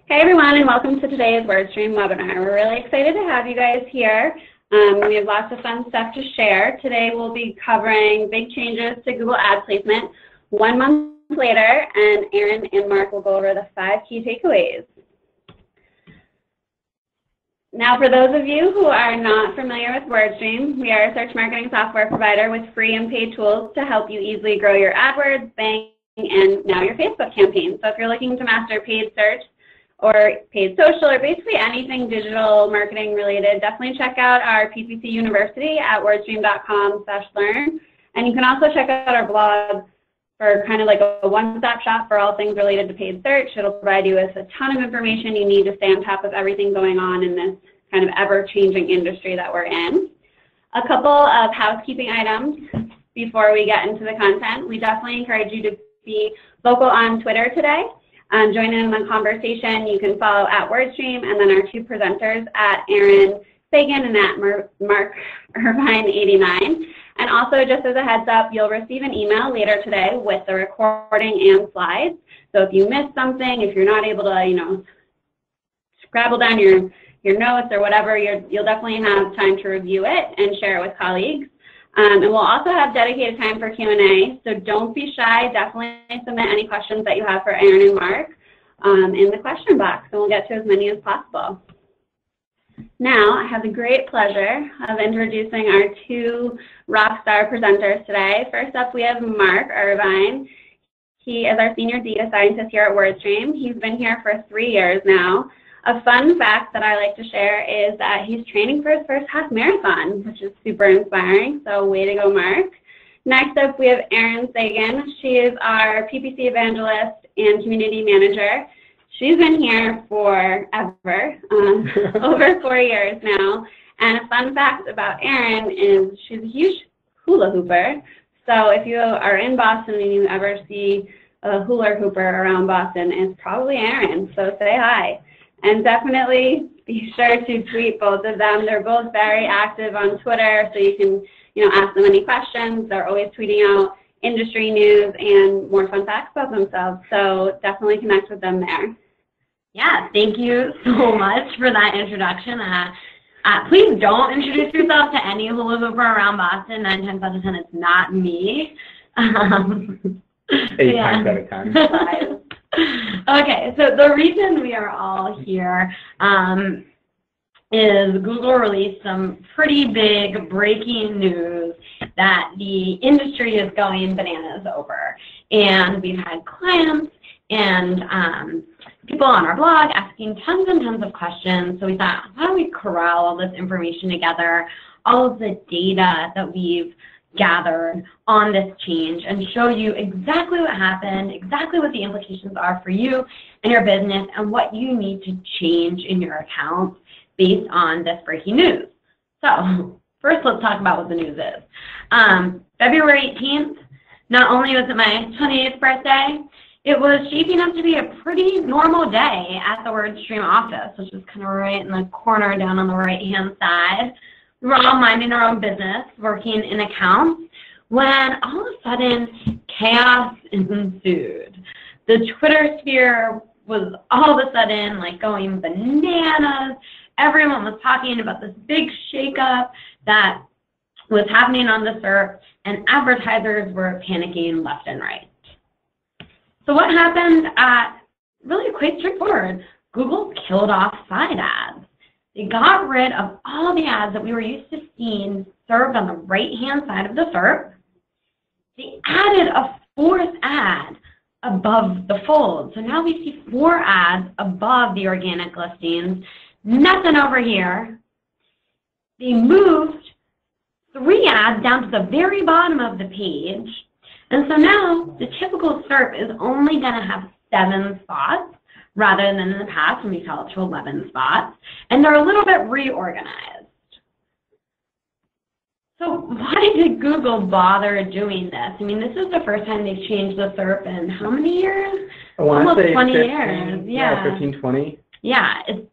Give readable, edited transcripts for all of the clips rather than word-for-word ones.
Hey everyone, and welcome to today's WordStream webinar. We're really excited to have you guys here. We have lots of fun stuff to share. Today we'll be covering big changes to Google Ad Placement 1 month later, and Erin and Mark will go over the 5 key takeaways. Now, for those of you who are not familiar with WordStream, we are a search marketing software provider with free and paid tools to help you easily grow your AdWords, Bing, and now your Facebook campaign. So if you're looking to master paid search, or paid social, or basically anything digital marketing related, definitely check out our PPC University at wordstream.com/learn. And you can also check out our blog for kind of like a one-stop shop for all things related to paid search. It'll provide you with a ton of information you need to stay on top of everything going on in this kind of ever-changing industry that we're in. A couple of housekeeping items before we get into the content. We definitely encourage you to be vocal on Twitter today. Join in the conversation. You can follow at WordStream and then our 2 presenters at Erin Sagan and at Mark Irvine 89. And also, just as a heads up, you'll receive an email later today with the recording and slides. So if you missed something, if you're not able to, scrabble down your notes or whatever, you'll definitely have time to review it and share it with colleagues. And we'll also have dedicated time for Q&A, so don't be shy. Definitely submit any questions that you have for Erin and Mark in the question box, and we'll get to as many as possible. Now, I have the great pleasure of introducing our 2 rock star presenters today. First up, we have Mark Irvine. He is our senior data scientist here at WordStream. He's been here for 3 years now. A fun fact that I like to share is that he's training for his first half marathon, which is super inspiring, so way to go, Mark. Next up, we have Erin Sagan. She is our PPC evangelist and community manager. She's been here forever, over 4 years now. And a fun fact about Erin is she's a huge hula hooper. So if you are in Boston and you ever see a hula hooper around Boston, it's probably Erin, so say hi. And definitely be sure to tweet both of them. They're both very active on Twitter, so you can ask them any questions. They're always tweeting out industry news and more fun facts about themselves. So definitely connect with them there. Yeah, thank you so much for that introduction. Please don't introduce yourself to any hula hooper around Boston. 9 times out of 10, it's not me. 8 times out of 10. Okay, so the reason we are all here is Google released some pretty big breaking news that the industry is going bananas over. And we've had clients and people on our blog asking tons and tons of questions. So we thought, how do we corral all this information together, all of the data that we've gathered on this change, and show you exactly what happened, exactly what the implications are for you and your business, and what you need to change in your account based on this breaking news. So first, let's talk about what the news is. February 18th, not only was it my 28th birthday, it was shaping up to be a pretty normal day at the WordStream office, which is kind of right in the corner down on the right-hand side. We were all minding our own business, working in accounts, when all of a sudden, chaos ensued. The Twitter sphere was all of a sudden like going bananas. Everyone was talking about this big shakeup that was happening on the SERP, and advertisers were panicking left and right. So what happened? Really quite straightforward. Google killed off side ads. They got rid of all the ads that we were used to seeing served on the right-hand side of the SERP. They added a 4th ad above the fold. So now we see 4 ads above the organic listings. Nothing over here. They moved 3 ads down to the very bottom of the page. And so now the typical SERP is only going to have 7 spots, rather than in the past when we saw it to 11 spots, and they're a little bit reorganized. So why did Google bother doing this? I mean, this is the first time they've changed the SERP in how many years? Almost 20 15, years. Yeah, 15, 20. Yeah, it's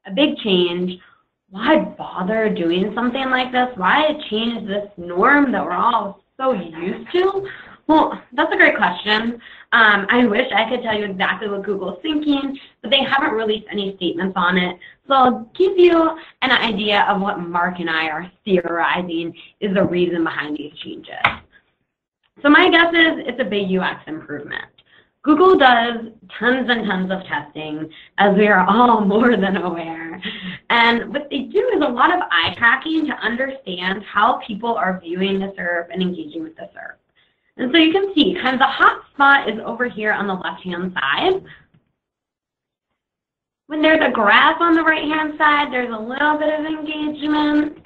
a big change. Why bother doing something like this? Why change this norm that we're all so used to? Well, that's a great question. I wish I could tell you exactly what Google's thinking, but they haven't released any statements on it. So I'll give you an idea of what Mark and I are theorizing is the reason behind these changes. So my guess is it's a big UX improvement. Google does tons and tons of testing, as we are all more than aware. And what they do is a lot of eye tracking to understand how people are viewing the SERP and engaging with the SERP. And so you can see kind of the hot spot is over here on the left-hand side. When there's a graph on the right-hand side, there's a little bit of engagement.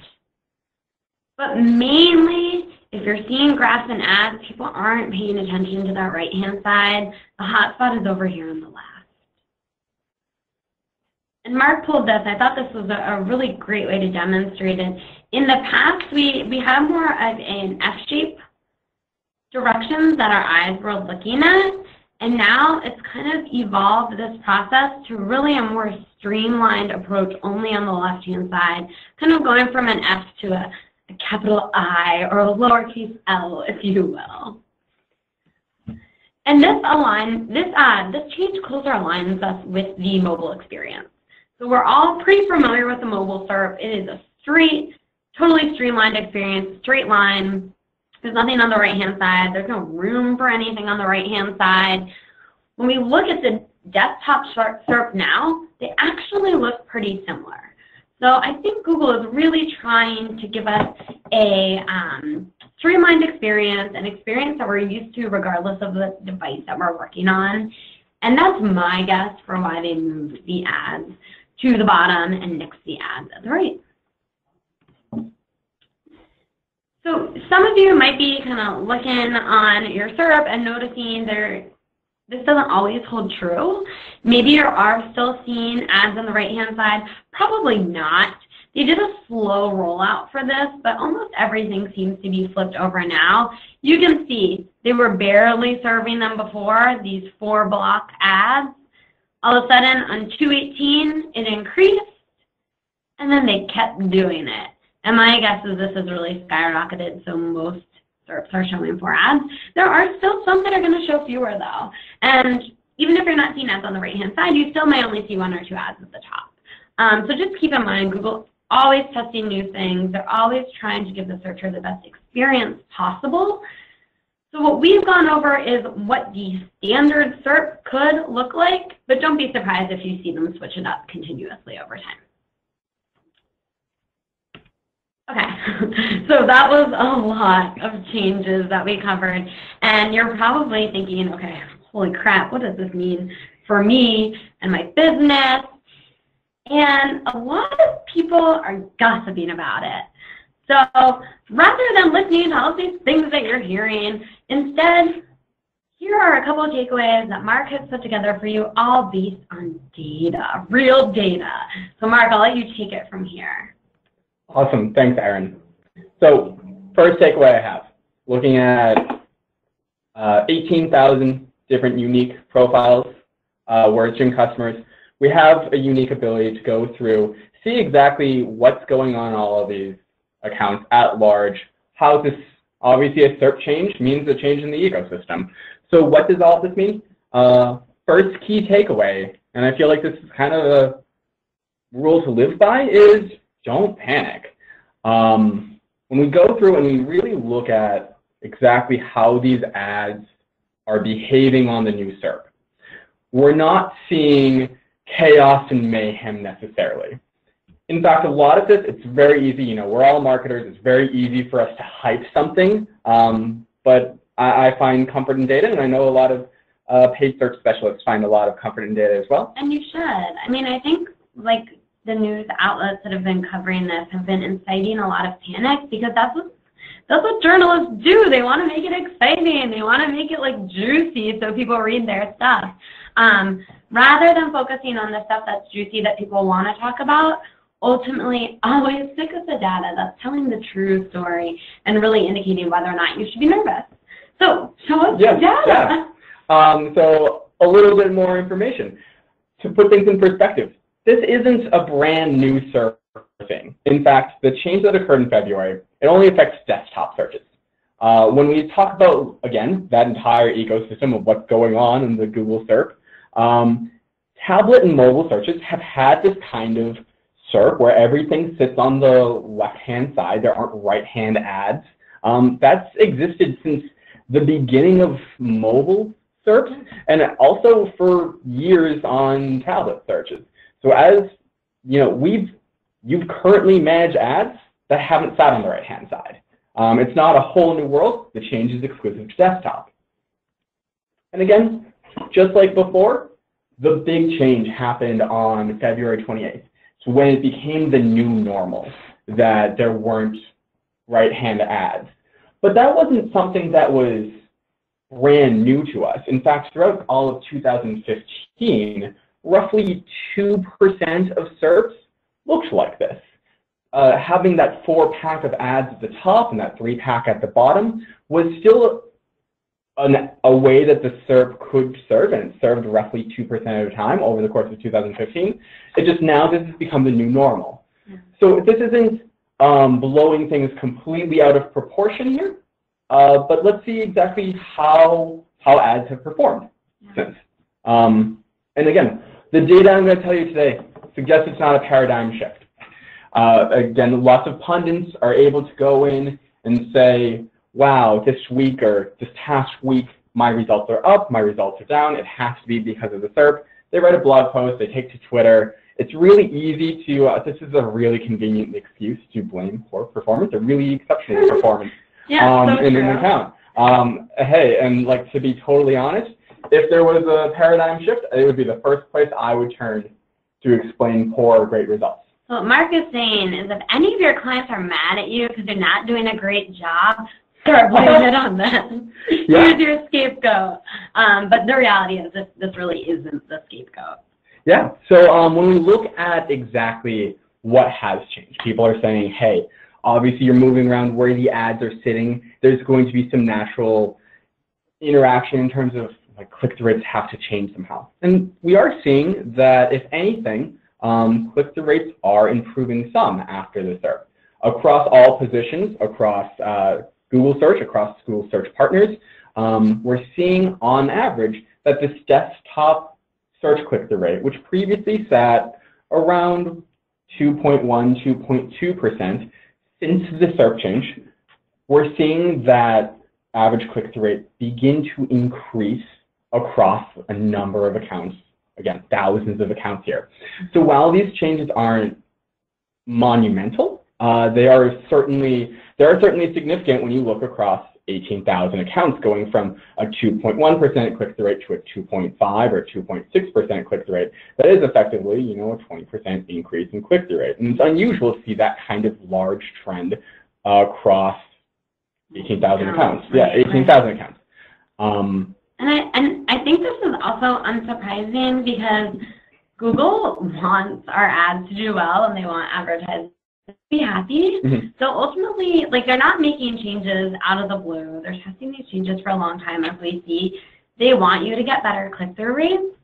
But mainly, if you're seeing graphs and ads, people aren't paying attention to that right-hand side. The hotspot is over here on the left. And Mark pulled this. I thought this was a really great way to demonstrate it. In the past, we had more of an F-shape directions that our eyes were looking at. And now it's kind of evolved this process to really a more streamlined approach only on the left-hand side, kind of going from an F to a capital I or a lowercase L, if you will. And this change closer aligns us with the mobile experience. So we're all pretty familiar with the mobile SERP. It is a totally streamlined experience, straight line. There's nothing on the right-hand side. There's no room for anything on the right-hand side. When we look at the desktop SERP now, they actually look pretty similar. So I think Google is really trying to give us a streamlined experience, an experience that we're used to regardless of the device that we're working on. And that's my guess for why they moved the ads to the bottom and nixed the ads at the right. So some of you might be kind of looking on your SERP and noticing this doesn't always hold true. Maybe you are still seeing ads on the right-hand side. Probably not. They did a slow rollout for this, but almost everything seems to be flipped over now. You can see they were barely serving them before, these 4-block ads. All of a sudden, on 2/18, it increased, and then they kept doing it. And my guess is this has really skyrocketed, so most SERPs are showing 4 ads. There are still some that are going to show fewer, though. And even if you're not seeing ads on the right-hand side, you still may only see 1 or 2 ads at the top. So just keep in mind, Google always testing new things. They're always trying to give the searcher the best experience possible. So what we've gone over is what the standard SERP could look like, but don't be surprised if you see them switch it up continuously over time. Okay, so that was a lot of changes that we covered, and you're probably thinking, okay, holy crap, what does this mean for me and my business? And a lot of people are gossiping about it. So rather than listening to all these things that you're hearing, instead, here are a couple of takeaways that Mark has put together for you, all based on data, real data. So Mark, I'll let you take it from here. Awesome. Thanks, Erin. So first takeaway I have, looking at 18,000 different unique profiles, WordStream customers, we have a unique ability to go through, see exactly what's going on in all of these accounts at large, how this, obviously a SERP change means a change in the ecosystem. So what does all of this mean? First key takeaway, and I feel like this is kind of a rule to live by, is don't panic. When we go through and we really look at exactly how these ads are behaving on the new SERP, we're not seeing chaos and mayhem necessarily. In fact, a lot of this, it's very easy, we're all marketers, it's very easy for us to hype something, but I find comfort in data, and I know a lot of paid search specialists find a lot of comfort in data as well. And you should. I mean, I think like the news outlets that have been covering this have been inciting a lot of panic, because that's what journalists do. They want to make it exciting. They want to make it like juicy so people read their stuff. Rather than focusing on the stuff that's juicy that people want to talk about, ultimately always stick with the data that's telling the true story and really indicating whether or not you should be nervous. So show us the data. Yeah. So a little bit more information. To put things in perspective, this isn't a brand new SERP thing. In fact, the change that occurred in February, it only affects desktop searches. When we talk about, again, that entire ecosystem of what's going on in the Google SERP, tablet and mobile searches have had this kind of SERP where everything sits on the left-hand side. There aren't right-hand ads. That's existed since the beginning of mobile SERPs and also for years on tablet searches. So as you know, you've currently managed ads that haven't sat on the right-hand side. It's not a whole new world. The change is exclusive to desktop. And again, just like before, the big change happened on February 28th. So when it became the new normal that there weren't right-hand ads. But that wasn't something that was brand new to us. In fact, throughout all of 2015, roughly 2% of SERPs looked like this. Having that 4-pack of ads at the top and that 3-pack at the bottom was still a way that the SERP could serve, and it served roughly 2% at a time over the course of 2015. It just now this has become the new normal. So this isn't blowing things completely out of proportion here, but let's see exactly how ads have performed since. And again, the data I'm going to tell you today suggests it's not a paradigm shift. Again, lots of pundits are able to go in and say, wow, this week or this past week, my results are up, my results are down, it has to be because of the SERP. They write a blog post, they take to Twitter. It's really easy to, this is a really convenient excuse to blame poor performance, a really exceptional performance in an account. Hey, and like to be totally honest, if there was a paradigm shift, it would be the first place I would turn to explain poor or great results. So what Mark is saying is if any of your clients are mad at you because they're not doing a great job, start blaming it on them. Yeah. Here's your scapegoat. But the reality is this really isn't the scapegoat. Yeah, so when we look at exactly what has changed, people are saying, hey, obviously you're moving around where the ads are sitting. There's going to be some natural interaction in terms of like click-through rates have to change somehow. And we are seeing that, if anything, click-through rates are improving some after the SERP. Across all positions, across Google Search, across Google Search partners, we're seeing on average that this desktop search click-through rate, which previously sat around 2.1, 2.2%, since the SERP change, we're seeing that average click-through rate begin to increase across a number of accounts. Again, thousands of accounts here. So while these changes aren't monumental, they are certainly significant when you look across 18,000 accounts, going from a 2.1% click-through rate to a 2.5 or 2.6% click-through rate. That is effectively, you know, a 20% increase in click-through rate. And it's unusual to see that kind of large trend across 18,000 accounts. Yeah, 18,000 accounts. And I think this is also unsurprising because Google wants our ads to do well and they want advertisers to be happy. Mm-hmm. So ultimately, like, they're not making changes out of the blue. They're testing these changes for a long time, as we see. They want you to get better click-through rates.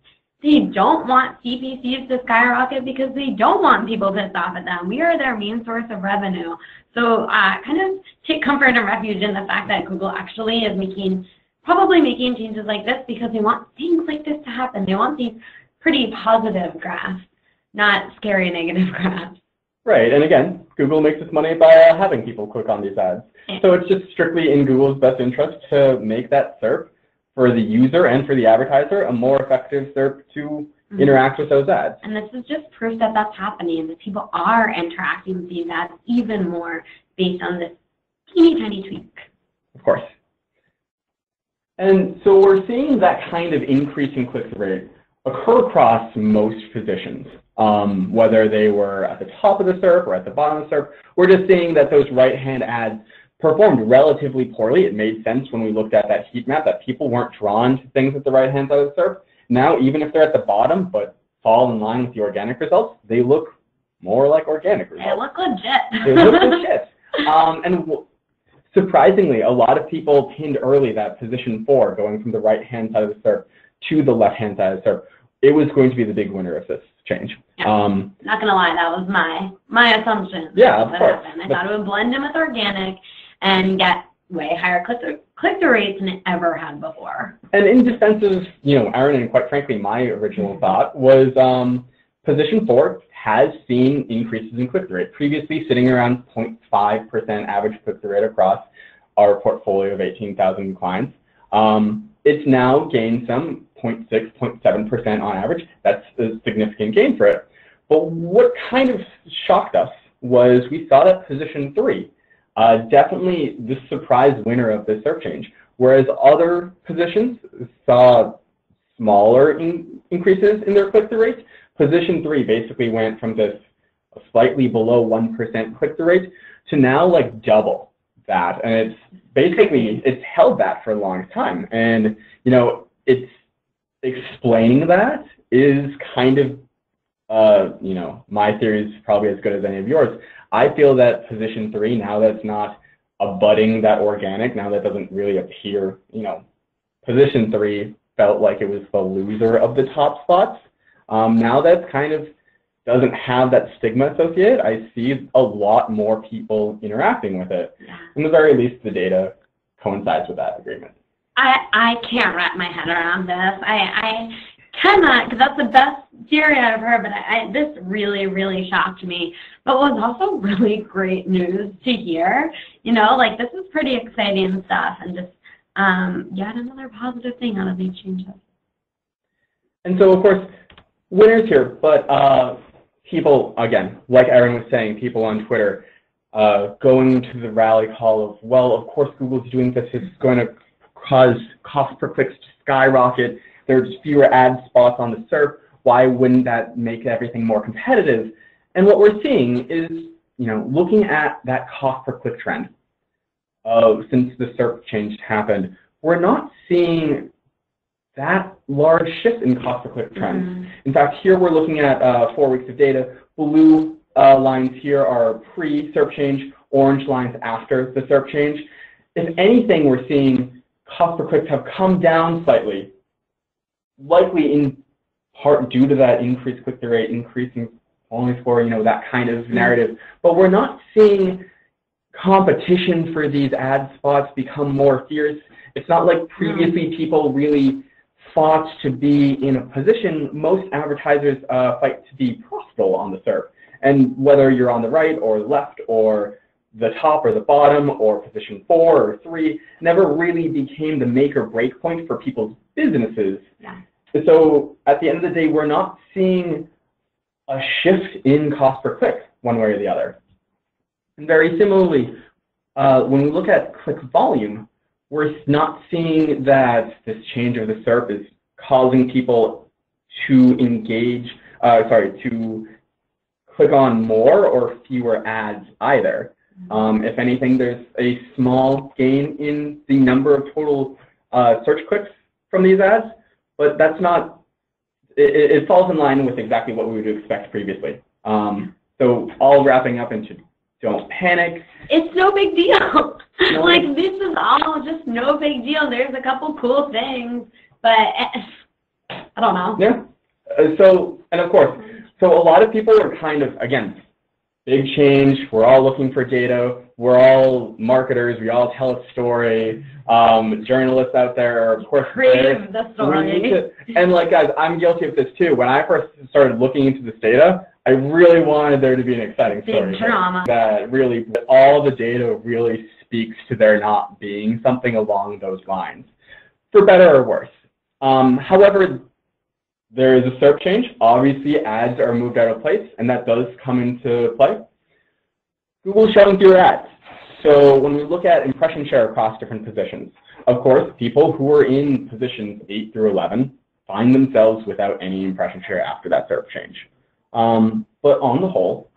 They don't want CPCs to skyrocket because they don't want people pissed off at them. We are their main source of revenue. So kind of take comfort and refuge in the fact that Google actually is probably making changes like this because they want things like this to happen. They want these pretty positive graphs, not scary negative graphs. Right, and again, Google makes its money by having people click on these ads. So it's just strictly in Google's best interest to make that SERP for the user and for the advertiser a more effective SERP to interact with those ads. And this is just proof that that's happening, that people are interacting with these ads even more based on this teeny tiny tweak. Of course. And so we're seeing that kind of increase in click-through rate occur across most positions, whether they were at the top of the SERP or at the bottom of the SERP. We're just seeing that those right-hand ads performed relatively poorly. It made sense when we looked at that heat map that people weren't drawn to things at the right-hand side of the SERP. Now, even if they're at the bottom but fall in line with the organic results, they look more like organic results. They look legit. They look legit. And surprisingly, a lot of people pinned early that position 4, going from the right-hand side of the SERP to the left-hand side of the SERP. It was going to be the big winner of this change. Yeah. Not going to lie, that was my assumption. Yeah, of course. I thought it would blend in with organic and get way higher click-through rates than it ever had before. And in defense of, Erin, and quite frankly, my original thought was position 4 has seen increases in click-through rate, previously sitting around 0.5% average click-through rate across our portfolio of 18,000 clients. It's now gained some 0.6, 0.7% on average. That's a significant gain for it. But what kind of shocked us was we saw that position 3, definitely the surprise winner of this SERP change, whereas other positions saw smaller increases in their click-through rates. Position 3 basically went from this slightly below 1% click-through rate to now like double that, and it's basically held that for a long time. And it's explaining that is kind of my theory is probably as good as any of yours. I feel that position 3, now that's not abutting that organic, now that doesn't really appear, position 3 felt like it was the loser of the top spots. Now that's kind of doesn't have that stigma associated. I see a lot more people interacting with it. In the very least, the data coincides with that agreement. I can't wrap my head around this. I cannot, because that's the best theory I've heard, but this really, really shocked me. But what was also really great news to hear, like this is pretty exciting stuff, and just yet another positive thing out of these changes. And so, of course, winners here, but people, again, like Erin was saying, people on Twitter going to the rally call of, well, of course Google's doing this, it's going to cause cost per clicks to skyrocket, there's fewer ad spots on the SERP, why wouldn't that make everything more competitive? And what we're seeing is, looking at that cost per click trend since the SERP change happened, we're not seeing that large shift in cost per click trends. In fact, here we're looking at 4 weeks of data. Blue lines here are pre-SERP change, orange lines after the SERP change. If anything, we're seeing cost per clicks have come down slightly, likely in part due to that increased click-through rate, increasing only score, that kind of narrative. But we're not seeing competition for these ad spots become more fierce. It's not like previously people really fought to be in a position. Most advertisers fight to be profitable on the SERP. And whether you're on the right or left or the top or the bottom or position 4 or 3 never really became the make or break point for people's businesses. So at the end of the day, we're not seeing a shift in cost per click one way or the other. And very similarly, when we look at click volume, we're not seeing that this change of the SERP is causing people to engage, to click on more or fewer ads either. If anything, there's a small gain in the number of total search clicks from these ads, but that's not, it falls in line with exactly what we would expect previously. So all wrapping up into don't panic. It's no big deal. Like, this is all just no big deal. There's a couple cool things, but I don't know. Yeah. And of course, so a lot of people are kind of, again, big change. We're all looking for data. We're all marketers. We all tell a story. Journalists out there are, of course, crave the story. And like, guys, I'm guilty of this too. When I first started looking into this data, I really wanted there to be an exciting story. Big drama. That really, all the data really speaks to there not being something along those lines, for better or worse. However, there is a SERP change. Obviously, ads are moved out of place, and that does come into play. Google's showing fewer ads. So when we look at impression share across different positions, of course, people who are in positions 8 through 11 find themselves without any impression share after that SERP change. But on the whole,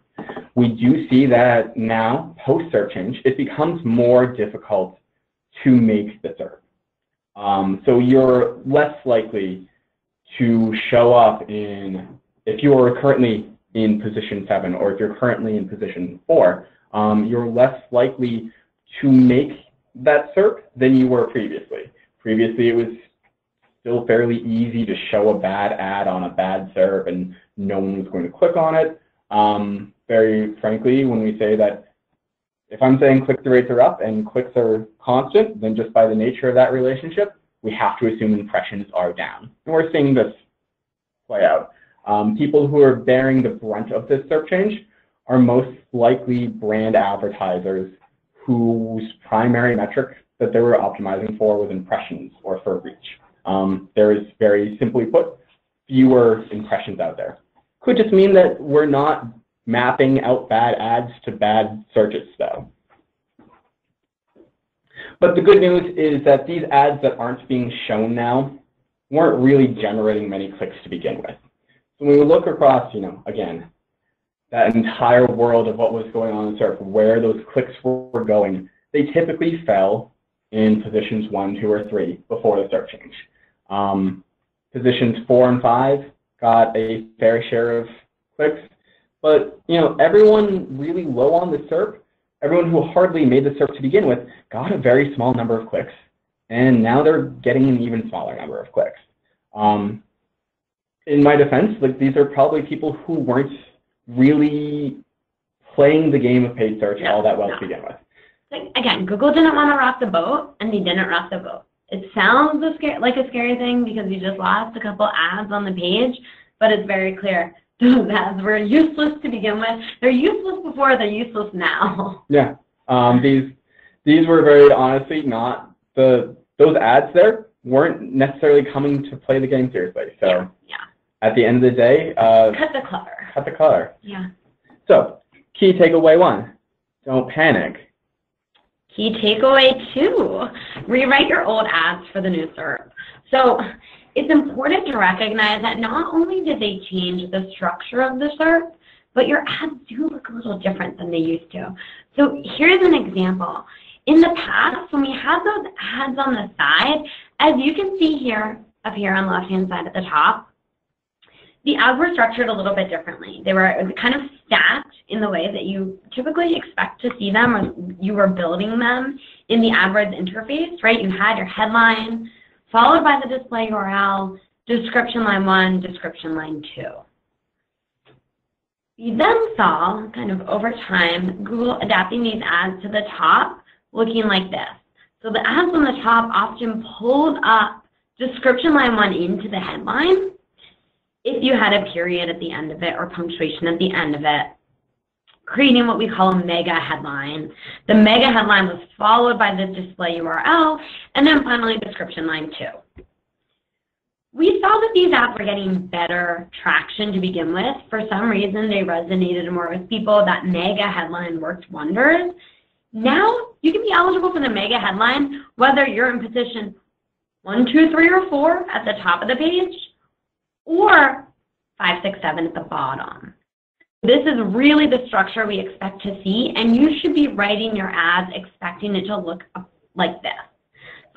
we do see that now, post-SERP change, it becomes more difficult to make the SERP. So you're less likely to show up in, if you are currently in position 7 or if you're currently in position 4, you're less likely to make that SERP than you were previously. Previously, it was still fairly easy to show a bad ad on a bad SERP and no one was going to click on it. Very frankly, when we say that if I'm saying click-through rates are up and clicks are constant, then just by the nature of that relationship, we have to assume impressions are down. And we're seeing this play out. People who are bearing the brunt of this SERP change are most likely brand advertisers whose primary metric that they were optimizing for was impressions or for reach. There is, very simply put, fewer impressions out there. Could just mean that we're not mapping out bad ads to bad searches, though. But the good news is that these ads that aren't being shown now weren't really generating many clicks to begin with. So when we look across, again, that entire world of what was going on in SERP, where those clicks were going, they typically fell in positions 1, 2, or 3 before the SERP change. Positions 4 and 5 got a fair share of clicks, but everyone really low on the SERP, everyone who hardly made the SERP to begin with, got a very small number of clicks, and now they're getting an even smaller number of clicks. In my defense, these are probably people who weren't really playing the game of paid search all that well to begin with. Again, Google didn't want to rock the boat, and they didn't rock the boat. It sounds like a scary thing because you just lost a couple ads on the page, but it's very clear those ads were useless to begin with. They're useless before, they're useless now. Yeah, these were very honestly not those ads there weren't necessarily coming to play the game seriously. So at the end of the day, cut the clutter. Cut the clutter. Yeah. So key takeaway 1: don't panic. Key takeaway 2, rewrite your old ads for the new SERP. So it's important to recognize that not only did they change the structure of the SERP, but your ads do look a little different than they used to. So here's an example. In the past, when we had those ads on the side, as you can see here, up here on the left-hand side at the top, the ads were structured a little bit differently. They were kind of stacked in the way that you typically expect to see them, or you were building them in the AdWords interface, right? You had your headline, followed by the display URL, description line 1, description line 2. You then saw, kind of over time, Google adapting these ads to the top, looking like this. So the ads on the top often pulled up description line 1 into the headline, if you had a period at the end of it or punctuation at the end of it, creating what we call a mega headline. The mega headline was followed by the display URL, and then finally description line 2. We saw that these ads were getting better traction to begin with. For some reason, they resonated more with people. That mega headline worked wonders. Now, you can be eligible for the mega headline, whether you're in position 1, 2, 3, or 4 at the top of the page, or 5, 6, 7 at the bottom. This is really the structure we expect to see, and you should be writing your ads expecting it to look like this.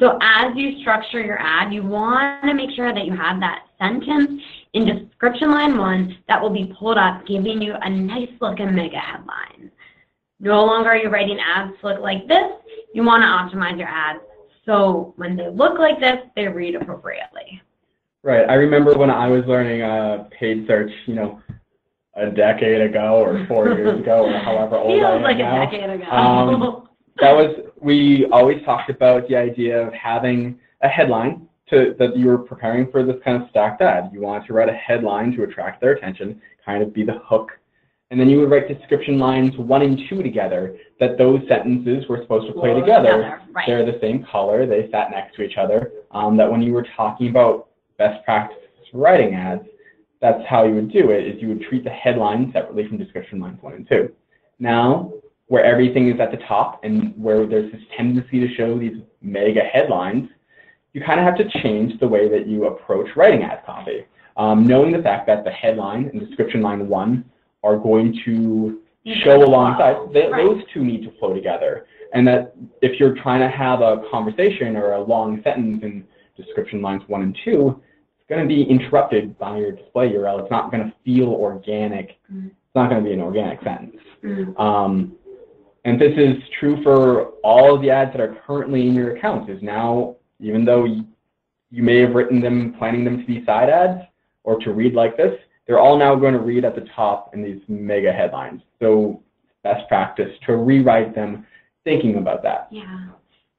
So as you structure your ad, you want to make sure that you have that sentence in description line 1 that will be pulled up, giving you a nice looking mega headline. No longer are you writing ads to look like this. You want to optimize your ads so when they look like this, they read appropriately. Right. I remember when I was learning paid search, a decade ago or 4 years ago or however old I am like now. A decade ago. We always talked about the idea of having a headline that you were preparing for this kind of stacked ad. You wanted to write a headline to attract their attention, kind of be the hook. And then you would write description lines 1 and 2 together, that those sentences were supposed to play together. Right. They're the same color, they sat next to each other, that when you were talking about best practice writing ads, that's how you would do it, is you would treat the headline separately from description lines 1 and 2. Now, where everything is at the top and where there's this tendency to show these mega headlines, you kind of have to change the way that you approach writing ad copy. Knowing the fact that the headline and description line 1 are going to show alongside, those two need to flow together. And that if you're trying to have a conversation or a long sentence in description lines 1 and 2, it's going to be interrupted by your display URL. It's not going to feel organic. It's not going to be an organic sentence. And this is true for all of the ads that are currently in your account. Is now, even though you may have written them, planning them to be side ads or to read like this, they're all now going to read at the top in these mega headlines. So best practice to rewrite them thinking about that. Yeah.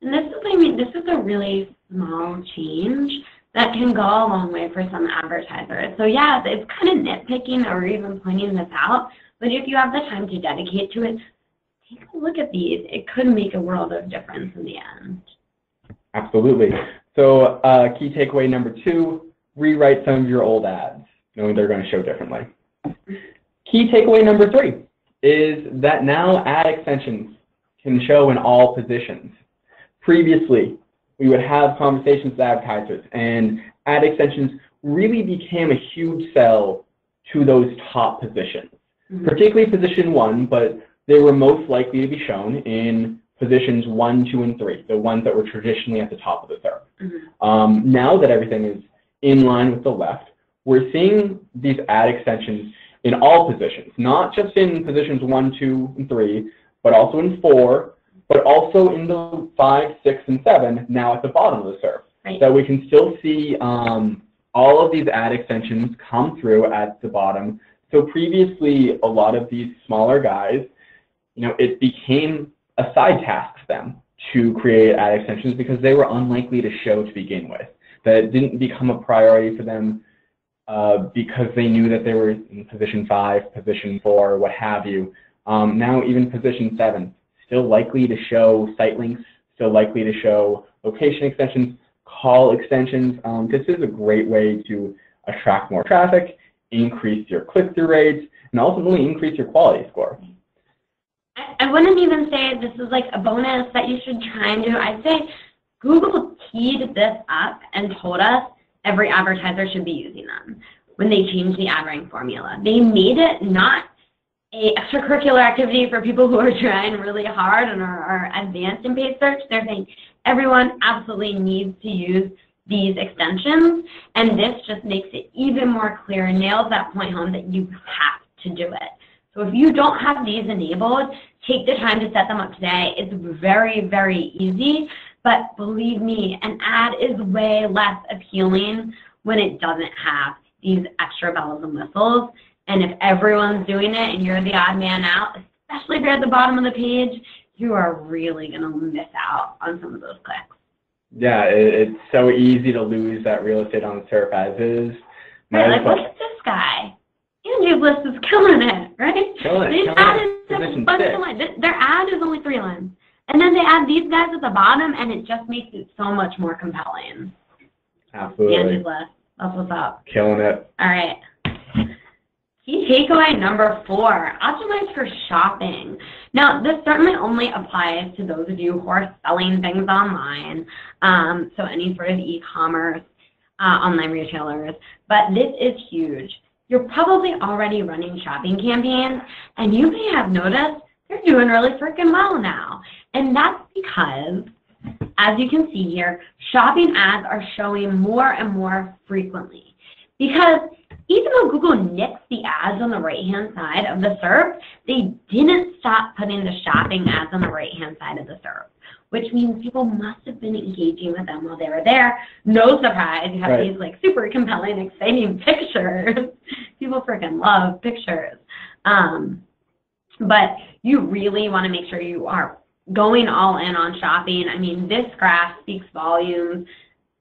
And this is, I mean, this is a really small change that can go a long way for some advertisers. So yeah, it's kind of nitpicking or even pointing this out, but if you have the time to dedicate to it, take a look at these. It could make a world of difference in the end. Absolutely. So key takeaway number 2, rewrite some of your old ads, knowing they're going to show differently. Key takeaway number 3 is that now ad extensions can show in all positions. Previously, we would have conversations with advertisers, and ad extensions really became a huge sell to those top positions, particularly position 1, but they were most likely to be shown in positions 1, 2, and 3, the ones that were traditionally at the top of the SERP. Now that everything is in line with the left, we're seeing these ad extensions in all positions, not just in positions 1, 2, and 3, but also in 4, but also in the 5, 6, and 7, now at the bottom of the SERP. Right. So we can still see all of these ad extensions come through at the bottom. So previously, a lot of these smaller guys, you know, it became a side task for them to create ad extensions because they were unlikely to show to begin with. That it didn't become a priority for them because they knew that they were in position 5, position 4, what have you. Now even position 7, still likely to show site links, still likely to show location extensions, call extensions. This is a great way to attract more traffic, increase your click-through rates, and ultimately increase your quality score. I wouldn't even say this is like a bonus that you should try and do. I'd say Google teed this up and told us every advertiser should be using them when they changed the ad rank formula. They made it not an extracurricular activity for people who are trying really hard and are advanced in paid search. They're saying everyone absolutely needs to use these extensions, and this just makes it even more clear and nails that point home that you have to do it. So if you don't have these enabled, take the time to set them up today. It's very, very easy, but believe me, an ad is way less appealing when it doesn't have these extra bells and whistles. And if everyone's doing it and you're the odd man out, especially if you're at the bottom of the page, you are really going to miss out on some of those clicks. Yeah, it's so easy to lose that real estate on the SERP as is. Right, like, look at this guy. Angie's list is killing it, right? Their ad is only 3 lines. And then they add these guys at the bottom, and it just makes it so much more compelling. Absolutely. Angie's list. That's what's up. Killing it. All right. Key takeaway number 4, optimize for shopping. Now, this certainly only applies to those of you who are selling things online, so any sort of e-commerce, online retailers, but this is huge. You're probably already running shopping campaigns, and you may have noticed they're doing really freaking well now. And that's because, as you can see here, shopping ads are showing more and more frequently. Because even though Google nixed the ads on the right-hand side of the SERP, they didn't stop putting the shopping ads on the right-hand side of the SERP, which means people must have been engaging with them while they were there. No surprise, you have these like super compelling, exciting pictures. People freaking love pictures. But you really want to make sure you are going all in on shopping. I mean, this graph speaks volumes.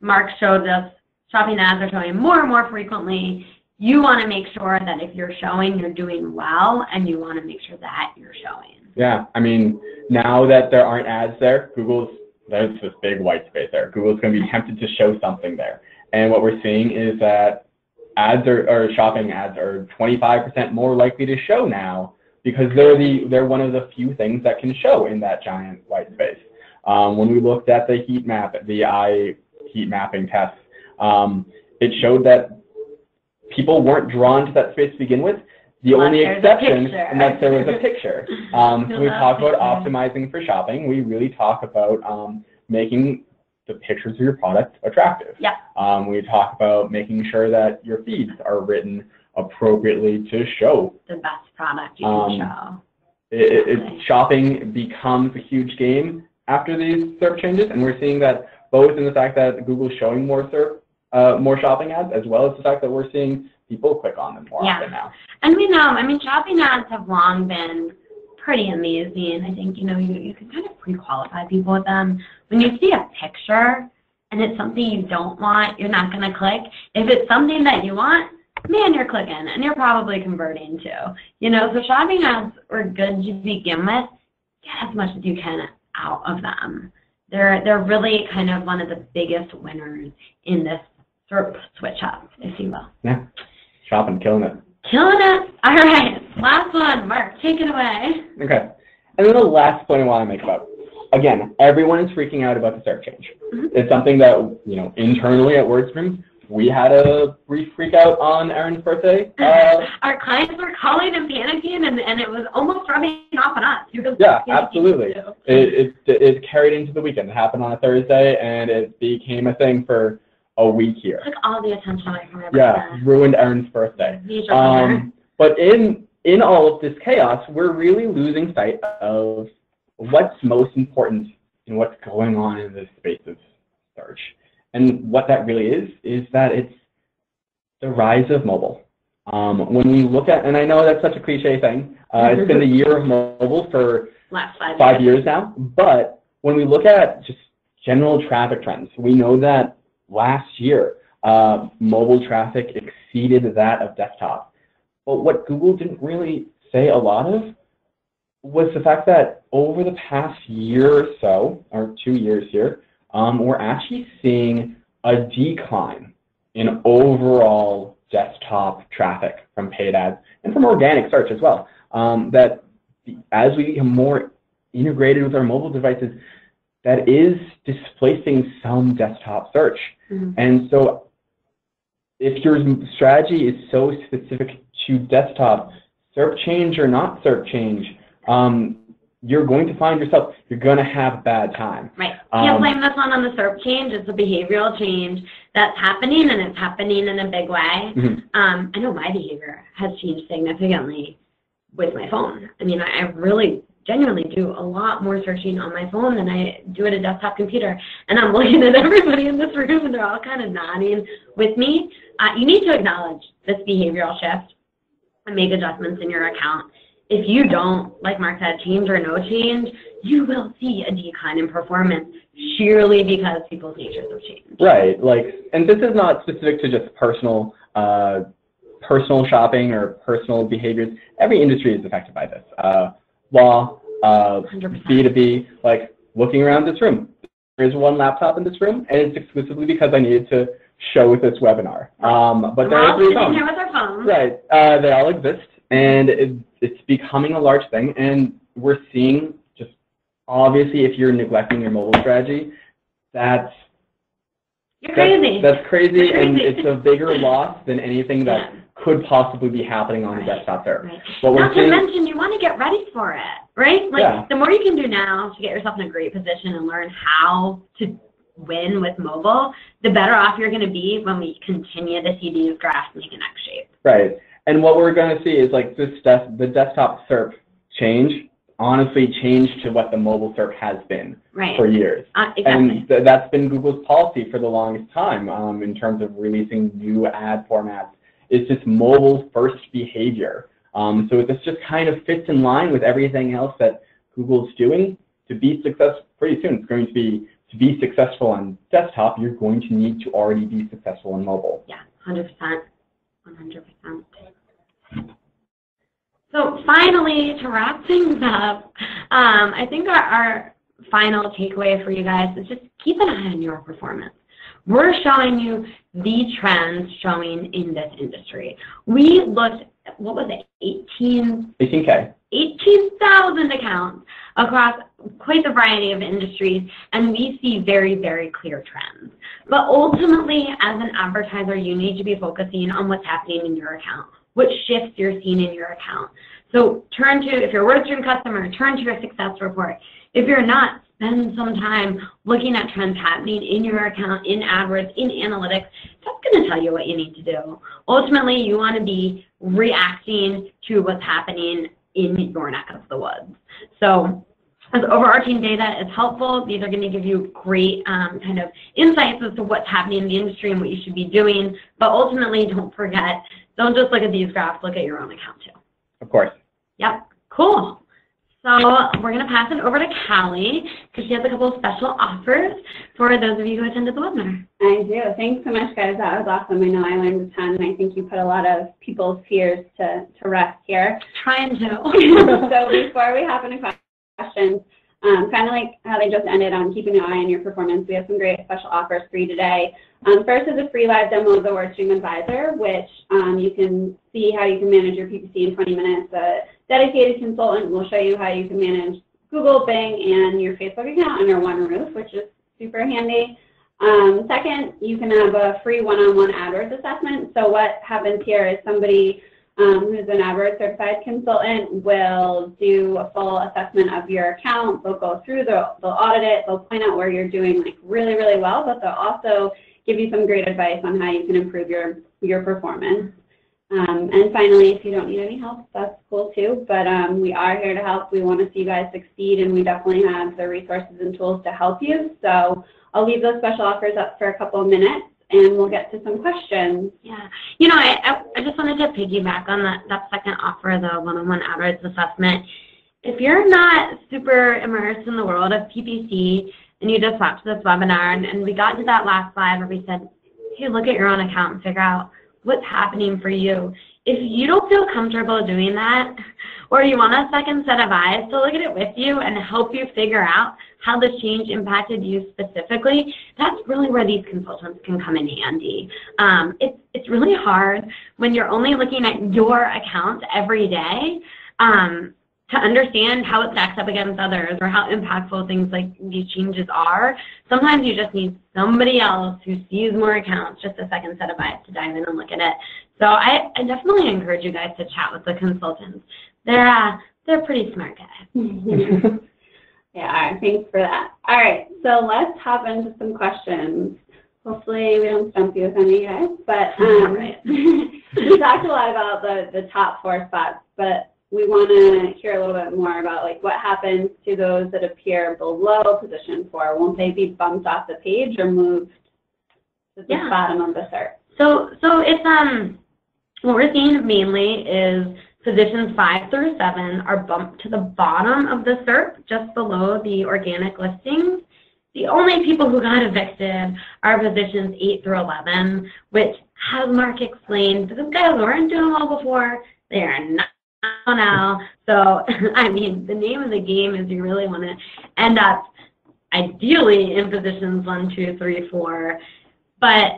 Mark showed us shopping ads are showing more and more frequently. You want to make sure that if you're showing, you're doing well, and you want to make sure that you're showing. Yeah, I mean, now that there aren't ads there, there's this big white space there. Google's going to be tempted to show something there. And what we're seeing is that shopping ads are 25% more likely to show now because they're one of the few things that can show in that giant white space. When we looked at the eye heat mapping tests, it showed that people weren't drawn to that space to begin with. The only exception, unless there was a picture. So we talk about optimizing for shopping. We really talk about making the pictures of your product attractive. Yeah. We talk about making sure that your feeds are written appropriately to show the best product you can show. Shopping becomes a huge game after these SERP changes, and we're seeing that both in the fact that Google's showing more shopping ads, as well as the fact that we're seeing people click on them more often now. And we know, I mean, shopping ads have long been pretty amazing. I think, you know, you can kind of pre-qualify people with them. When you see a picture and it's something you don't want, you're not going to click. If it's something that you want, man, you're clicking and you're probably converting too. You know, so shopping ads are good to begin with. Get as much as you can out of them. They're really kind of one of the biggest winners in this SERP switch up, if you will. Yeah, shopping, killing it. Killing it. All right, last one, Mark, take it away. Okay, and then the last point I want to make about, again, everyone is freaking out about the SERP change. It's something that, you know, internally at WordStream, we had a brief freak out on Erin's birthday. Our clients were calling and panicking, and it was almost rubbing off on us. Yeah, absolutely. It carried into the weekend. It happened on a Thursday, and it became a thing for a week here. Took all the attention away from everything. Yeah, ruined Erin's birthday. But in all of this chaos, we're really losing sight of what's most important in what's going on in this space of search. And what that really is that it's the rise of mobile. When we look at, and I know that's such a cliche thing, it's been the year of mobile for last 5 years now, but when we look at just general traffic trends, we know that last year, mobile traffic exceeded that of desktop. But what Google didn't really say a lot of was the fact that over the past year or so, or 2 years here, we're actually seeing a decline in overall desktop traffic from paid ads and from organic search as well. That as we become more integrated with our mobile devices, that is displacing some desktop search. And so if your strategy is so specific to desktop, SERP change or not SERP change, you're going to find yourself, you're going to have a bad time. Right. Can't blame this one on the SERP change. It's a behavioral change that's happening, and it's happening in a big way. I know my behavior has changed significantly with my phone. I mean, I really genuinely do a lot more searching on my phone than I do at a desktop computer. And I'm looking at everybody in this room, and they're all kind of nodding with me. You need to acknowledge this behavioral shift and make adjustments in your account. If you don't, like Mark said, change or no change, you will see a decline in performance sheerly because people's natures have changed. Right. Like, and this is not specific to just personal shopping or personal behaviors. Every industry is affected by this. Law, 100%. B2B, like looking around this room. There's one laptop in this room, and it's exclusively because I needed to show with this webinar. But we're all sitting here with our phones. Right. They all exist. And it's becoming a large thing, and we're seeing just obviously if you're neglecting your mobile strategy, that's crazy, and it's a bigger loss than anything that could possibly be happening on the desktop there. Right. Not to mention, you want to get ready for it, right? Like the more you can do now to get yourself in a great position and learn how to win with mobile, the better off you're going to be when we continue to see these graphs make an X shape. Right. And what we're going to see is like the desktop SERP change, honestly changed to what the mobile SERP has been for years. Exactly. And that's been Google's policy for the longest time in terms of releasing new ad formats. It's just mobile first behavior. So this just kind of fits in line with everything else that Google's doing to be successful pretty soon. It's going to be successful on desktop, you're going to need to already be successful on mobile. Yeah, 100%. 100%. So finally, to wrap things up, I think our final takeaway for you guys is just keep an eye on your performance. We're showing you the trends showing in this industry. We looked at, what was it, 18,000 accounts across quite a variety of industries, and we see very, very clear trends. But ultimately, as an advertiser, you need to be focusing on what's happening in your account, what shifts you're seeing in your account. So if you're a WordStream customer, turn to your success report. If you're not, spend some time looking at trends happening in your account, in AdWords, in analytics. That's going to tell you what you need to do. Ultimately, you want to be reacting to what's happening in your neck of the woods. So as overarching data is helpful, these are going to give you great kind of insights as to what's happening in the industry and what you should be doing. But ultimately, don't forget, don't just look at these graphs, look at your own account too. Of course. Yep, cool. So So we're going to pass it over to Callie because she has a couple of special offers for those of you who attended the webinar. I do. Thanks so much, guys. That was awesome. I know I learned a ton, and I think you put a lot of people's fears to rest here. Trying to. So before we hop into questions, kind of like how they just ended on keeping an eye on your performance, we have some great special offers for you today. First is a free live demo of the WordStream Advisor, which you can see how you can manage your PPC in 20 minutes. A dedicated consultant will show you how you can manage Google, Bing, and your Facebook account under one roof, which is super handy. Second, you can have a free one-on-one AdWords assessment. So what happens here is somebody who's an AdWords certified consultant will do a full assessment of your account. They'll go through, they'll audit it, they'll point out where you're doing like really, really well, but they'll also give you some great advice on how you can improve your performance. And finally, if you don't need any help, that's cool too, but we are here to help. We want to see you guys succeed, and we definitely have the resources and tools to help you. So I'll leave those special offers up for a couple of minutes, and we'll get to some questions. Yeah, you know, I just wanted to piggyback on that second offer, the one-on-one AdWords assessment. If you're not super immersed in the world of PPC and you just watched this webinar and we got to that last slide where we said, hey, look at your own account and figure out what's happening for you. If you don't feel comfortable doing that, or you want a second set of eyes to look at it with you and help you figure out how the change impacted you specifically, that's really where these consultants can come in handy. It's really hard when you're only looking at your account every day to understand how it stacks up against others or how impactful things like these changes are. Sometimes you just need somebody else who sees more accounts, just a second set of eyes to dive in and look at it. So I definitely encourage you guys to chat with the consultants. They're pretty smart guys. Yeah, thanks for that. All right, so let's hop into some questions. Hopefully we don't stump you with any, guys, but we talked a lot about the top 4 spots, but we want to hear a little bit more about like what happens to those that appear below position 4. Won't they be bumped off the page or moved to the bottom of the SERP? So it's what we're seeing mainly is positions 5 through 7 are bumped to the bottom of the SERP, just below the organic listings. The only people who got evicted are positions 8 through 11, which, as Mark explained, those guys weren't doing well before. They are not now. So, I mean, the name of the game is you really want to end up ideally in positions 1, 2, 3, 4, but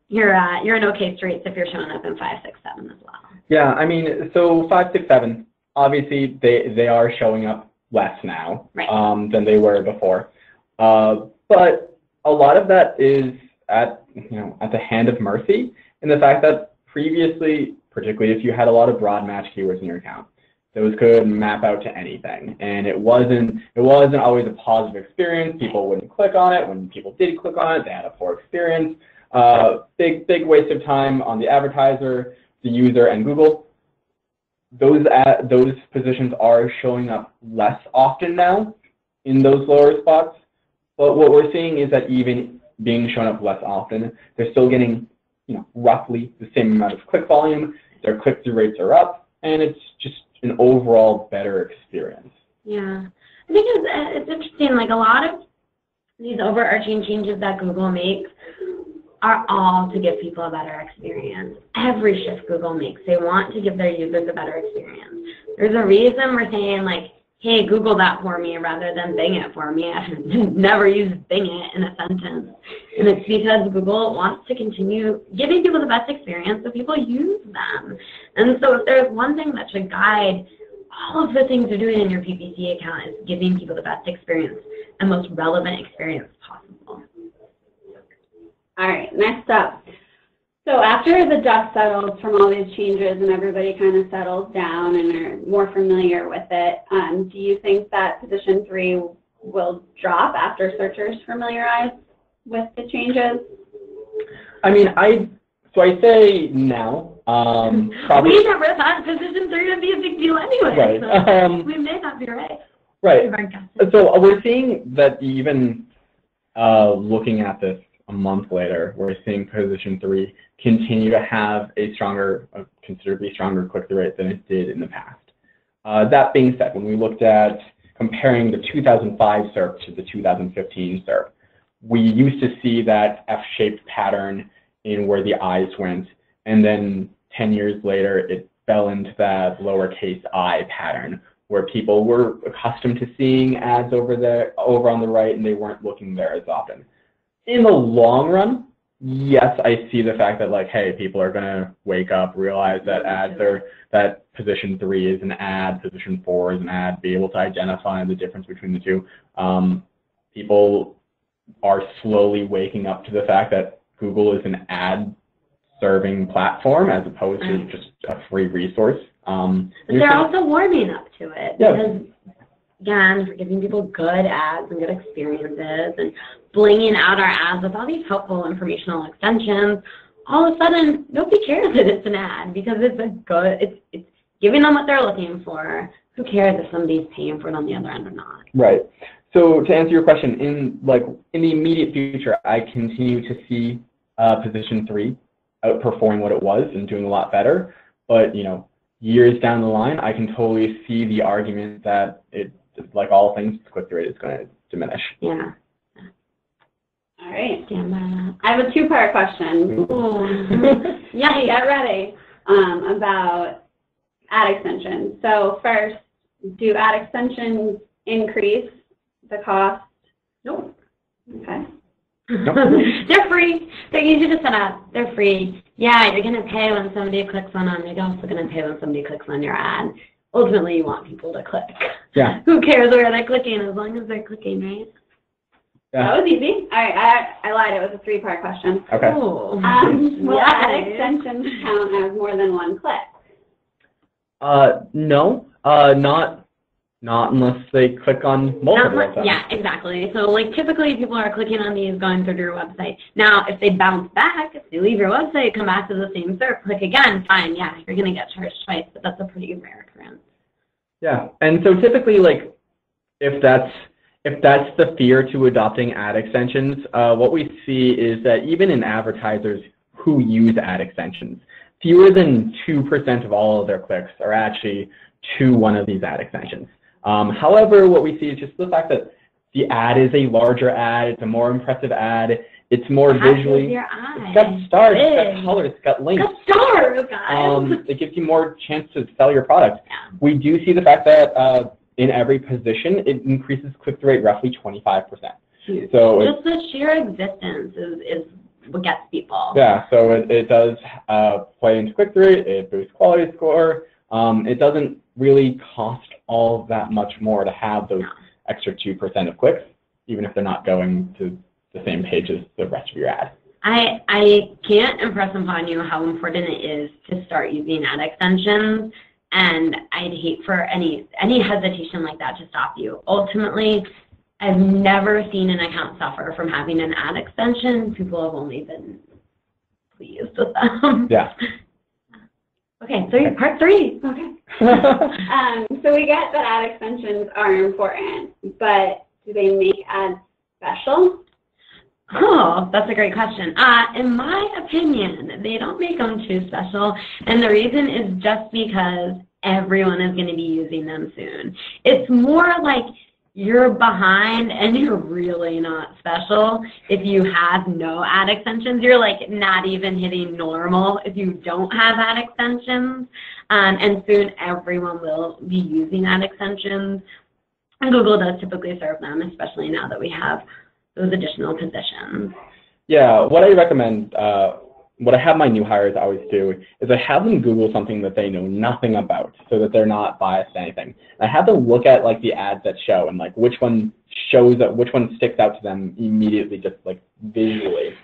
you're in okay streets if you're showing up in 5, 6, 7 as well. Yeah, I mean, so 5, 6, 7, obviously they are showing up less now than they were before. But a lot of that is at the hand of mercy, in the fact that previously, particularly if you had a lot of broad match keywords in your account, those could map out to anything, and it wasn't always a positive experience. People wouldn't click on it. When people did click on it, they had a poor experience. Big waste of time on the advertiser, the user, and Google. Those positions are showing up less often now in those lower spots. But what we're seeing is that even being shown up less often, they're still getting roughly the same amount of click volume. Their click-through rates are up, and it's just an overall better experience. Yeah, I think it's interesting. Like a lot of these overarching changes that Google makes are all to give people a better experience. Every shift Google makes, they want to give their users a better experience. There's a reason we're saying like, hey, Google that for me rather than Bing it for me. I've never used Bing it in a sentence. And it's because Google wants to continue giving people the best experience so people use them. And so if there's one thing that should guide all of the things you're doing in your PPC account is giving people the best experience and most relevant experience possible. All right, next up. So after the dust settles from all these changes and everybody kind of settles down and are more familiar with it, do you think that position 3 will drop after searchers familiarize with the changes? I mean, I say now. Probably. We never thought position 3 would be a big deal anyway. Right. So we may not be right. Right. So we're seeing that even looking at this a month later, we're seeing position 3 continue to have a considerably stronger click-through rate than it did in the past. That being said, when we looked at comparing the 2005 SERP to the 2015 SERP, we used to see that F-shaped pattern in where the eyes went, and then 10 years later, it fell into that lowercase I pattern, where people were accustomed to seeing ads over on the right, and they weren't looking there as often. In the long run, yes, I see the fact that, like, hey, people are going to wake up, realize that ads are, that position 3 is an ad, position 4 is an ad, be able to identify the difference between the two. People are slowly waking up to the fact that Google is an ad-serving platform as opposed to just a free resource. But they're also warming up to it because, again, we're giving people good ads and good experiences and blinging out our ads with all these helpful informational extensions. All of a sudden, nobody cares that it's an ad because it's giving them what they're looking for. Who cares if somebody's paying for it on the other end or not? Right. So to answer your question, in the immediate future, I continue to see position 3 outperforming what it was and doing a lot better. But years down the line, I can totally see the argument that it, like all things, click-through rate is going to diminish. Yeah. All right. I have a 2-part question. Yeah, get ready. About ad extensions. So first, do ad extensions increase the cost? Nope. Okay. Nope. They're free. They're easy to set up. They're free. Yeah, you're going to pay when somebody clicks on them. You're also going to pay when somebody clicks on your ad. Ultimately, you want people to click. Yeah. Who cares where they're clicking as long as they're clicking, right? Yeah. That was easy. All right, I lied. It was a 3-part question. Okay. Oh. Will ad extensions count as more than one click? No, not unless they click on multiple websites. Yeah, exactly. So like typically people are clicking on these, going through your website. Now, if they bounce back, if they leave your website, come back to the same SERP, click again, fine, yeah, you're going to get charged twice, but that's a pretty rare occurrence. Yeah, and so typically, like, if that's the fear to adopting ad extensions, what we see is that even in advertisers who use ad extensions, fewer than 2% of all of their clicks are actually to one of these ad extensions. However, what we see is just the fact that the ad is a larger ad, it's a more impressive ad, it's more visually, it's got stars, it's got colors, it's got links. It's got stars, guys. It gives you more chance to sell your product. Yeah. We do see the fact that in every position, it increases click-through rate roughly 25%. So just the sheer existence is what gets people. Yeah, so it does play into click-through rate, it boosts quality score. It doesn't really cost all that much more to have those extra 2% of clicks, even if they're not going to the same page as the rest of your ad. I can't impress upon you how important it is to start using ad extensions, and I'd hate for any hesitation like that to stop you. Ultimately, I've never seen an account suffer from having an ad extension. People have only been pleased with them. Yeah. Okay, so part 3. Okay. So we get that ad extensions are important, but do they make ads special? Oh, that's a great question. In my opinion, they don't make them too special, and the reason is just because everyone is going to be using them soon. It's more like you're behind and you're really not special if you have no ad extensions. You're like not even hitting normal if you don't have ad extensions, and soon everyone will be using ad extensions, and Google does typically serve them, especially now that we have those additional positions. Yeah, what I recommend, what I have my new hires always do is I have them Google something that they know nothing about so that they're not biased to anything. And I have them look at like the ads that show and like which one shows up, which one sticks out to them immediately, just like visually.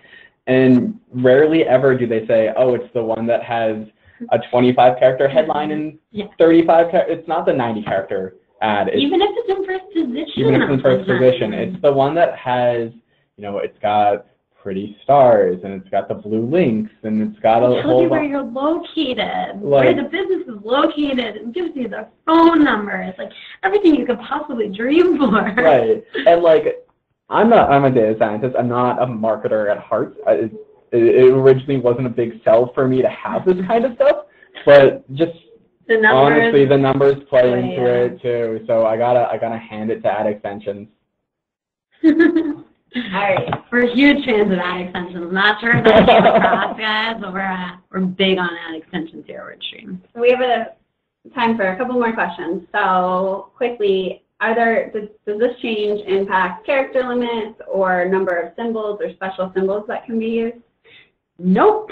And rarely ever do they say, oh, it's the one that has a 25 character headline and 35 characters. It's not the 90 character ad. Even if it's in first position. Even if it's in first position. It's the one that has, it's got pretty stars, and it's got the blue links, and it's got a whole you where you're located, where the business is located, and gives you their phone numbers, like everything you could possibly dream for. Right, and like I'm a data scientist. I'm not a marketer at heart. It originally wasn't a big sell for me to have this kind of stuff, but just The numbers. Honestly, the numbers play into it too. So I gotta hand it to ad extensions. All right, we're huge fans of ad extensions. Not sure if that came across, guys, but we're big on ad extensions here at WordStream. We have time for a couple more questions. So quickly, does this change impact character limits or number of symbols or special symbols that can be used? Nope.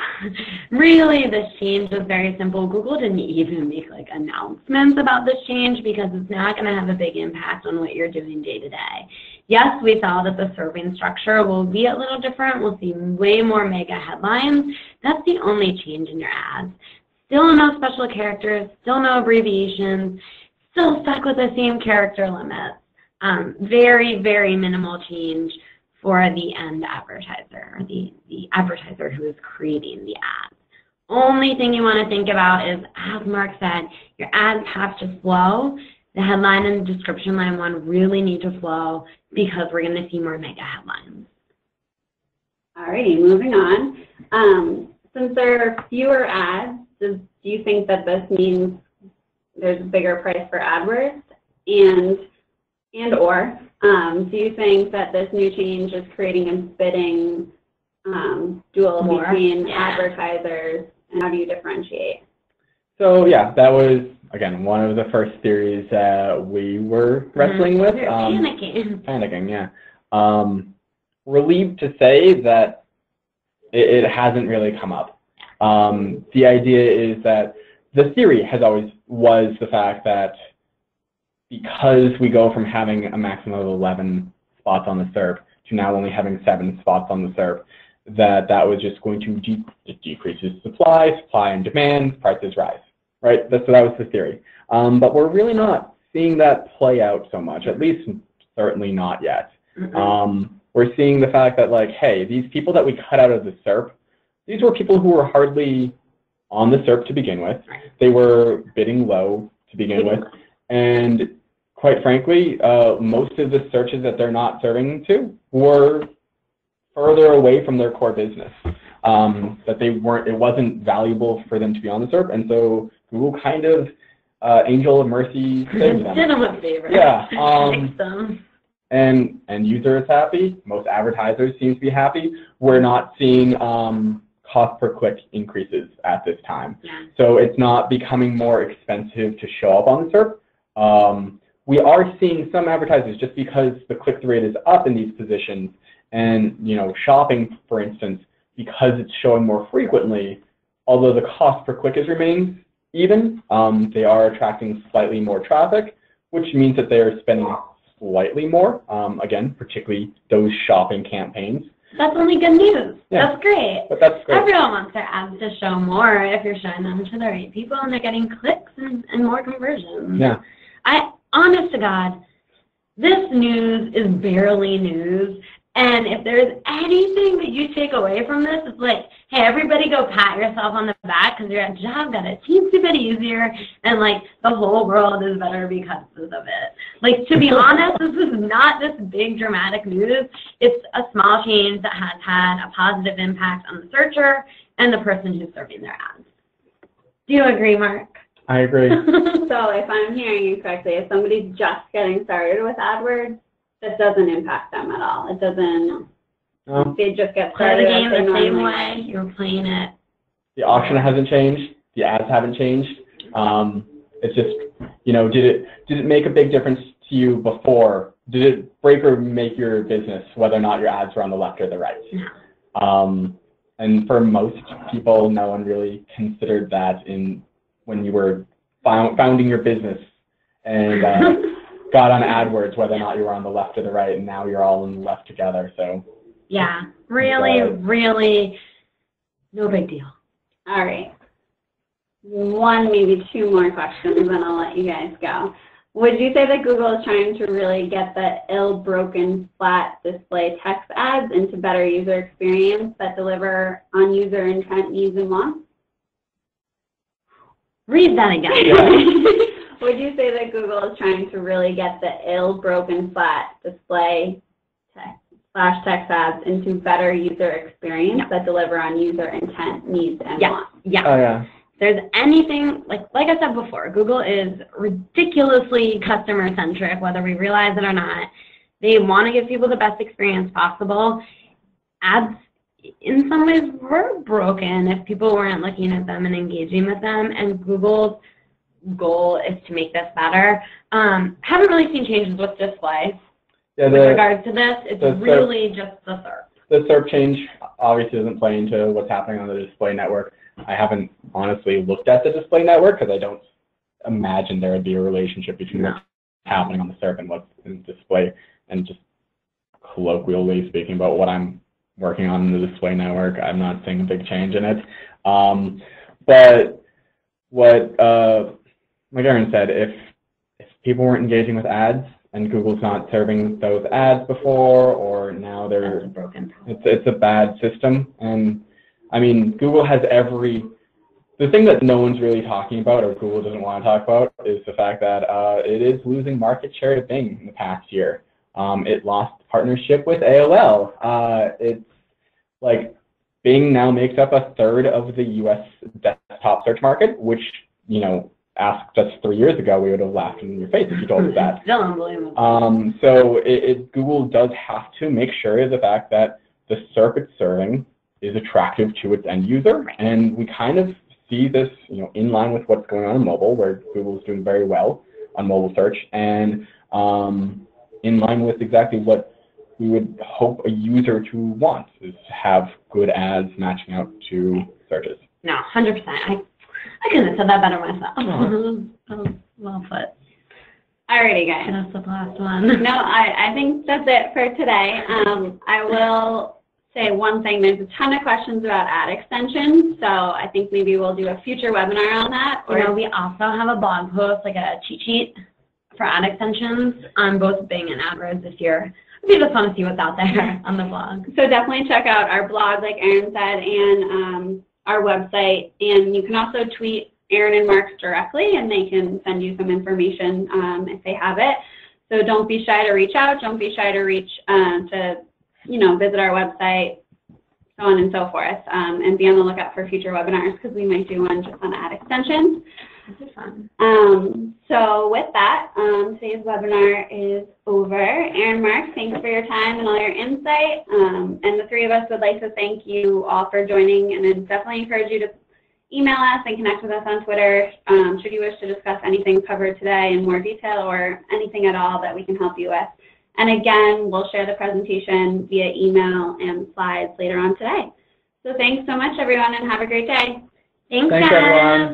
Really, this change is very simple. Google didn't even make like announcements about this change because it's not going to have a big impact on what you're doing day to day. Yes, we saw that the serving structure will be a little different. We'll see way more mega headlines. That's the only change in your ads. Still no special characters, still no abbreviations, still stuck with the same character limits. Very, very minimal change for the end advertiser, or the advertiser who is creating the ads. Only thing you want to think about is, as Mark said, your ads have to flow. The headline and the description line one really need to flow because we're going to see more mega headlines. Alrighty, moving on. Since there are fewer ads, do you think that this means there's a bigger price for AdWords? And/or do you think that this new change is creating a bidding duel between advertisers, and how do you differentiate? So yeah, that was, again, one of the first theories we were wrestling with. Panicking, yeah. Relieved to say that it hasn't really come up. The idea is that the theory was the fact that because we go from having a maximum of 11 spots on the SERP to now only having 7 spots on the SERP, that was just going to decrease supply and demand, prices rise, right? That was the theory. But we're really not seeing that play out so much, at least certainly not yet. We're seeing the fact that, like, hey, these people that we cut out of the SERP, these were people who were hardly on the SERP to begin with. They were bidding low to begin with. And quite frankly, most of the searches that they're not serving to were further away from their core business. That it wasn't valuable for them to be on the SERP, and so Google kind of angel of mercy saved them. Did them a favor. Yeah. Fixed them. And user is happy. Most advertisers seem to be happy. We're not seeing cost per click increases at this time. Yeah. So it's not becoming more expensive to show up on the SERP. We are seeing some advertisers, just because the click-through rate is up in these positions, and shopping, for instance, because it's showing more frequently, although the cost per click remains even, they are attracting slightly more traffic, which means that they are spending slightly more, again, particularly those shopping campaigns. That's only good news. Yeah. That's great. But that's great. Everyone wants their ads to show more if you're showing them to the right people and they're getting clicks and more conversions. Yeah. Honest to God, this news is barely news. And if there's anything that you take away from this, it's like, hey, everybody go pat yourself on the back because your job got a teensy bit easier, and like the whole world is better because of it. Like, to be honest, this is not this big dramatic news. It's a small change that has had a positive impact on the searcher and the person who's serving their ads. Do you agree, Mark? I agree. So if I'm hearing you correctly, if somebody's just getting started with AdWords, that doesn't impact them at all. It doesn't. No. They just get Play started the game the same way. way you're playing it. The auction hasn't changed. The ads haven't changed. It's just, did it make a big difference to you before? Did it break or make your business whether or not your ads were on the left or the right? No. And for most people, no one really considered that when you were founding your business and got on AdWords, whether or not you were on the left or the right, and now you're all on the left together. So yeah, really no big deal. All right. One, maybe 2 more questions, and I'll let you guys go. Would you say that Google is trying to really get the ill-broken flat display text ads into better user experience that deliver on user intent, needs, and wants? Read that again. Would you say that Google is trying to really get the ill-broken flat display text ads into better user experience that deliver on user intent, needs, and wants? Yeah. Oh, yeah. there's anything, like I said before, Google is ridiculously customer-centric, whether we realize it or not. They want to give people the best experience possible. Ads, in some ways, were broken if people weren't looking at them and engaging with them, and Google's goal is to make this better. Haven't really seen changes with display with regards to this. It's really just the SERP. The SERP change obviously doesn't play into what's happening on the display network. I haven't honestly looked at the display network because I don't imagine there would be a relationship between what's happening on the SERP and what's in display. And just colloquially speaking about what I'm working on in the display network, I'm not seeing a big change in it. But what, like Erin said, if people weren't engaging with ads and Google's not serving those ads before, or now they're broken, it's a bad system. And I mean, Google has the thing that no one's really talking about, or Google doesn't want to talk about, is the fact that it is losing market share to Bing in the past year. It lost partnership with AOL. It's like Bing now makes up 1/3 of the US desktop search market, which, you know, asked us 3 years ago, we would have laughed in your face if you told us that. Still unbelievable. So Google does have to make sure the fact that the SERP it's serving is attractive to its end user, and we kind of see this, you know, in line with what's going on in mobile, where Google's doing very well on mobile search, and in line with exactly what we would hope a user to want, is to have good ads matching out to searches. No, 100%. I couldn't have said that better myself. That was well put. Alrighty, guys. That's the last one. No, I think that's it for today. I will say one thing. There's a ton of questions about ad extensions, so I think maybe we'll do a future webinar on that. Or, you know, we also have a blog post, like a cheat sheet for ad extensions on both Bing and AdWords this year. If you just want to see what's out there on the blog. So definitely check out our blog, like Erin said, and our website. And you can also tweet Erin and Mark directly, and they can send you some information if they have it. So don't be shy to reach out. Don't be shy to visit our website, so on and so forth. And be on the lookout for future webinars, because we might do one just on ad extensions. This is fun. So with that, today's webinar is over. Erin, Mark, thanks for your time and all your insight. And the three of us would like to thank you all for joining, and then definitely encourage you to email us and connect with us on Twitter should you wish to discuss anything covered today in more detail, or anything at all that we can help you with. And again, we'll share the presentation via email and slides later on today. So thanks so much, everyone, and have a great day. Thanks, everyone.